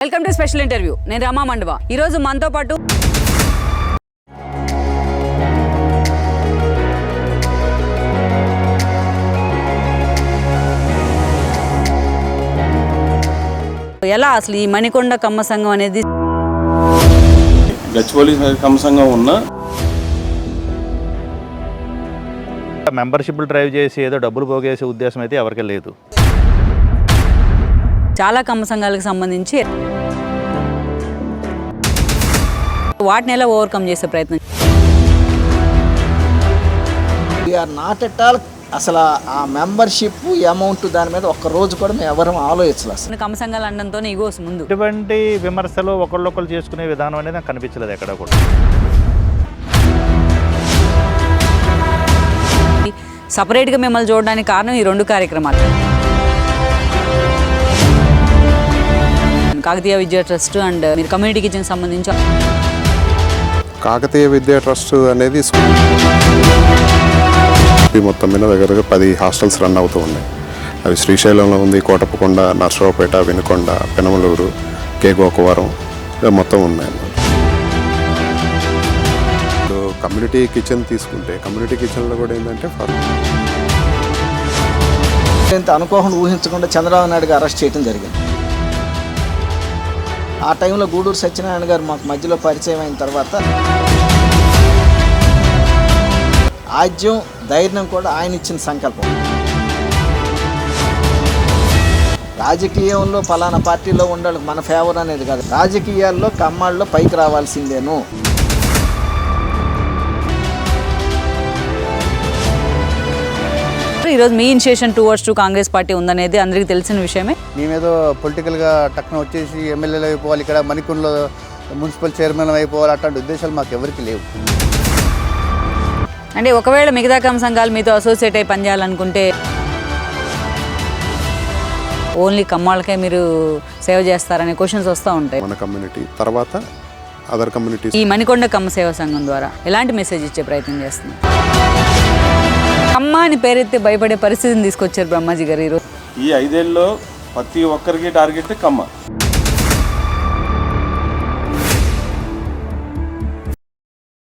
Welcome to special interview. నేను రమా మండవ. ఈరోజు మనతో పాటు ఎలా అసలు ఈ మణికొండ కమ్మ సంఘం అనేది గచ్చిబౌలి కమ్మ సంఘం ఉన్న మెంబర్షిప్లు డ్రైవ్ చేసి ఏదో డబ్బులు పోగేసే ఉద్దేశం అయితే ఎవరికీ లేదు. చాలా కమ్మ సంఘాలకు సంబంధించి వాటిని ఎలా ఓవర్కమ్ చేసే ప్రయత్నం వీఆర్ నాట్ ఎట్ ఆల్. అసలు ఆ మెంబర్షిప్ అమౌంట్ దాని మీద ఒక్క రోజు కూడా మేము ఎవరు ఆలోచించలేదు. అసలు కమ్మ సంఘాలు అనడంతోనే ఇగోస్ ముందు ఇటువంటి విమర్శలు ఒకళ్ళొకళ్ళు చేసుకునే విధానం అనేది నాకు కనిపించలేదు ఎక్కడ కూడా. సపరేట్గా మిమ్మల్ని చూడడానికి కారణం ఈ రెండు కార్యక్రమాలు. కాకతీయ విద్యా ట్రస్ట్ అండ్ మీరు కమ్యూనిటీ కిచెన్ సంబంధించి కాకతీయ విద్యా ట్రస్ట్ అనేది మొత్తం మీద దగ్గరగా 10 హాస్టల్స్ రన్ అవుతూ ఉన్నాయి. అవి శ్రీశైలంలో ఉంది, కోటప్పకొండ, నర్సరావుపేట, వినుకొండ, పెనమలూరు, గోకవరం మొత్తం ఉన్నాయి. కమ్యూనిటీ కిచెన్ తీసుకుంటే కమ్యూనిటీ కిచెన్లో కూడా ఏంటంటే ఇంత అనుకోకుండా ఊహించకుండా చంద్రబాబు నాయుడు గారు అరెస్ట్ చేయడం జరిగింది. ఆ టైంలో గూడూరు సత్యనారాయణ గారు మాకు మధ్యలో పరిచయం అయిన తర్వాత ఆద్యం ధైర్యం కూడా ఆయన ఇచ్చిన సంకల్పం. రాజకీయంలో ఫలానా పార్టీలో ఉండాలి మన ఫేవర్ అనేది కాదు, రాజకీయాల్లో కమ్మాళ్ళలో పైకి రావాల్సిందేను. ఈరోజు మీ ఇనిషియేషన్ టువర్డ్స్ కాంగ్రెస్ పార్టీ ఉందనేది అందరికీ తెలిసిన విషయమే. మేమేదో పొలిటికల్గా టక్కున వచ్చేసి ఎమ్మెల్యేలు అయిపోవాలి, ఇక్కడ మణికొండలో మున్సిపల్ చైర్మన్ అయిపోవాలి, అట్లాంటి ఉద్దేశాలు మాకు ఎవరికి లేవు. అంటే ఒకవేళ మిగతా కమ్మ సంఘాలు మీతో అసోసియేట్ అయి పనిచేయాలనుకుంటే ఓన్లీ కమ్మాళ్ళకే మీరు సేవ చేస్తారనే క్వశ్చన్స్ వస్తూ ఉంటాయి. మన కమ్యూనిటీ తర్వాత అదర్ కమ్యూనిటీస్ ఈ మణికొండ కమ్మ సేవా సంఘం ద్వారా ఎలాంటి మెసేజ్ ఇచ్చే ప్రయత్నం చేస్తున్నారు? కమ్మ అని పేరెత్తే భయపడే పరిస్థితిని తీసుకొచ్చారు బ్రహ్మాజీ గారు ఈరోజు. ఈ 5 ఏళ్ళలో ప్రతి ఒక్కరికి టార్గెట్ కమ్మ.